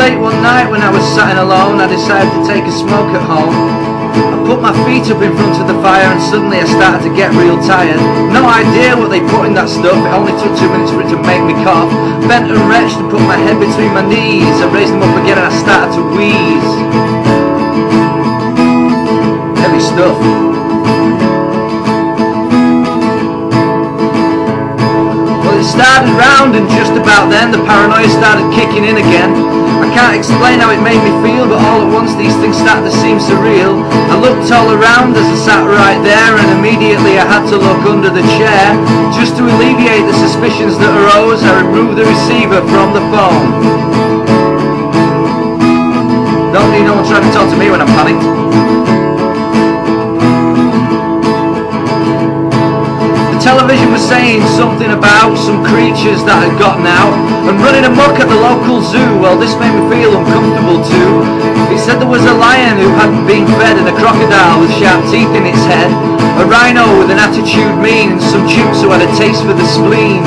late one night when I was sat alone, I decided to take a smoke at home. I put my feet up in front of the fire and suddenly I started to get real tired. No idea what they put in that stuff, it only took 2 minutes for it to make me cough. Bent and wretched and put my head between my knees. I raised them up again and I started to wheeze. Heavy stuff. Well, it started round and just about then the paranoia started kicking in again. I can't explain how it made me feel, but all at once these things started to seem surreal. I looked all around as I sat right there, and immediately I had to look under the chair. Just to alleviate the suspicions that arose, I removed the receiver from the phone. Don't need no one trying to talk to me when I'm panicked. Television was saying something about some creatures that had gotten out and running amok at the local zoo. Well, this made me feel uncomfortable too. It said there was a lion who hadn't been fed and a crocodile with sharp teeth in its head, a rhino with an attitude mean, and some chimps who had a taste for the spleen.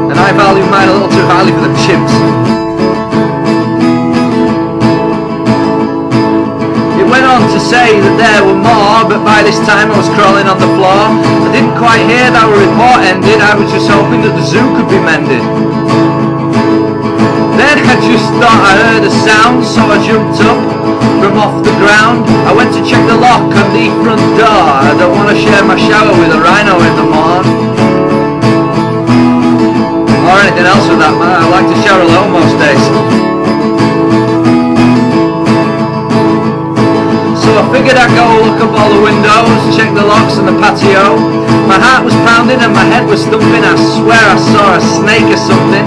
And I value mine a little too highly for the chimps. Went on to say that there were more, but by this time I was crawling on the floor. I didn't quite hear that our report ended, I was just hoping that the zoo could be mended. Then I just thought I heard a sound, so I jumped up from off the ground. I went to check the lock on the front door. I don't want to share my shower with a rhino in the morn. Or anything else for that matter. I like to shower alone most days. So I figured I'd go look up all the windows, check the locks and the patio. My heart was pounding and my head was thumping. I swear I saw a snake or something.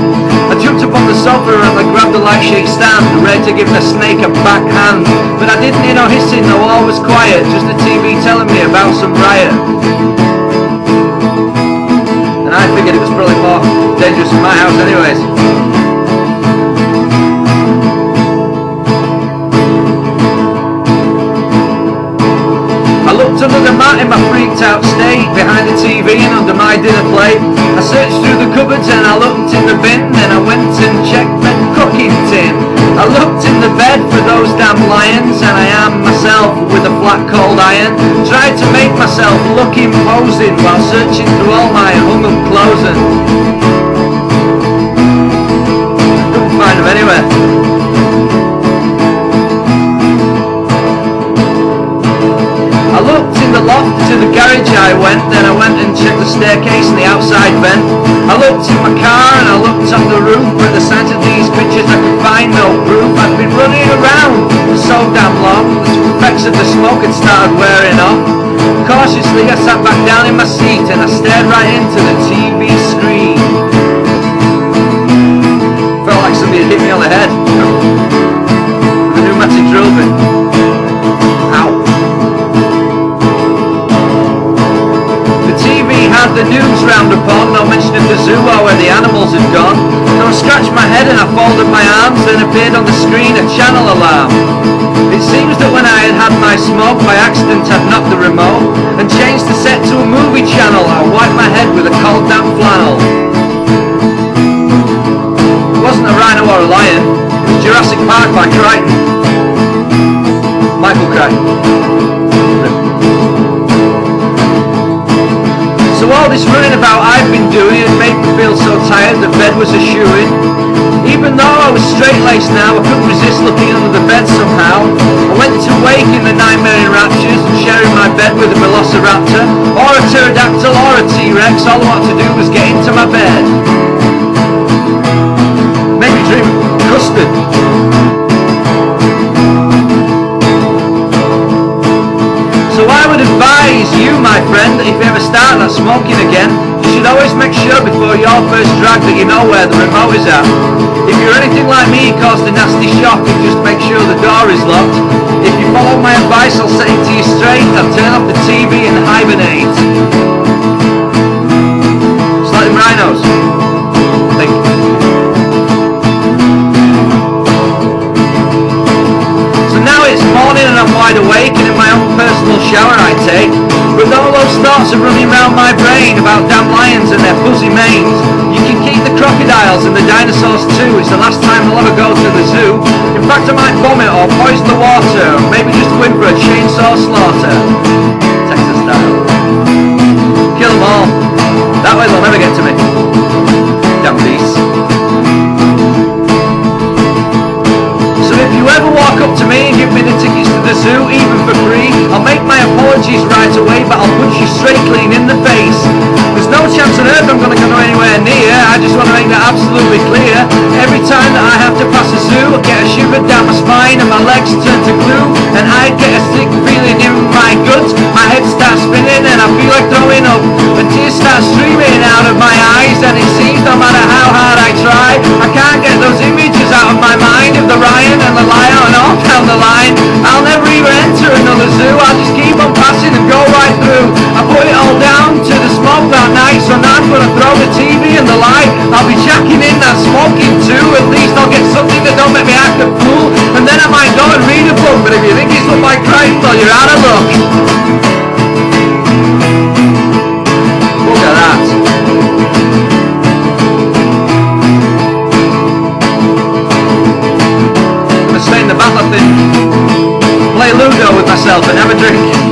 I jumped up on the sofa and I grabbed the light sheet stand, ready to give the snake a backhand. But I didn't hear no hissing, no, all was quiet, just the TV telling me about some riot. And I figured it was probably more dangerous in my house anyways. Under the mat in my freaked out state, behind the TV and under my dinner plate. I searched through the cupboards and I looked in the bin, then I went and checked the cooking tin. I looked in the bed for those damn lions, and I armed myself with a flat cold iron. Tried to make myself look imposing while searching through all my hung up clothing. Couldn't find them anywhere. I looked in the loft, to the garage I went, then I went and checked the staircase and the outside vent. I looked in my car and I looked on the roof, but the sight of these pictures I could find no proof. I'd been running around for so damn long, the effects of the smoke had started wearing off. Cautiously I sat back down in my seat and I stared right into the TV screen. Felt like somebody had hit me on the head with a pneumatic drill bit. Ow. Had the news round upon, no mention of the zoo or where the animals had gone. So I scratched my head and I folded my arms, then appeared on the screen a channel alarm. It seems that when I had had my smoke, by accident I'd knocked the remote and changed the set to a movie channel. I wiped my head with a cold damp flannel. It wasn't a rhino or a lion, it was Jurassic Park by Crichton. Michael Crichton. So all this running about I've been doing, it made me feel so tired that bed was a shoo-in. Even though I was straight-laced now, I couldn't resist looking under the bed somehow. I went to wake in the nightmare raptures and sharing my bed with a velociraptor, or a pterodactyl, or a T-Rex. All I wanted to do was get into my bed. Made me dream of custard. So I would advise you, my friend, that if you ever start that smoking again, you should always make sure before your first drag that you know where the remote is at. If you're anything like me, it caused a nasty shock, and just make sure the door is locked. If you follow my advice, I'll set it to you straight. I'll turn off the TV and hibernate. It's like them rhinos, I think. So now it's morning and I'm wide awake, and in my own personal shower I take, with all those thoughts are running round my brain about damn lions and their fuzzy manes. You can keep the crocodiles and the dinosaurs too. It's the last time I'll ever go to the zoo. In fact, I might vomit or poison the water, or maybe just go in for a chainsaw slaughter. Texas style. Kill them all. That way they'll never get to me. Damn beasts. So if you ever walk up to me and give me the tickets to the zoo, even for free, I'll make my apologies right away, but I'll punch you straight clean in the face. There's no chance on earth I'm going to go anywhere near. I just want to make that absolutely clear. Every time that I have to pass a zoo, I get a shiver down my spine and my legs turn to glue, and I get a sick feeling in my guts. My head starts spinning and I feel like throwing up, and tears start streaming out of my eyes, and it seems no matter how hard I try, I can't get those images out of my mind of the Ryan and the lion and all down the line. I'll never even enter another zoo. I'll just keep on passing and go right through. I put it all down to the smoke that night, so now I'm gonna throw the TV and the light. I'll be jacking in that smoking too. At least I'll get something that don't make me act a fool, and then I might go and read a book. But if you think it's look like crime, well, you're out of luck. Look at that. I'm gonna stay in the bath, I think. Play Ludo with myself and have a drink.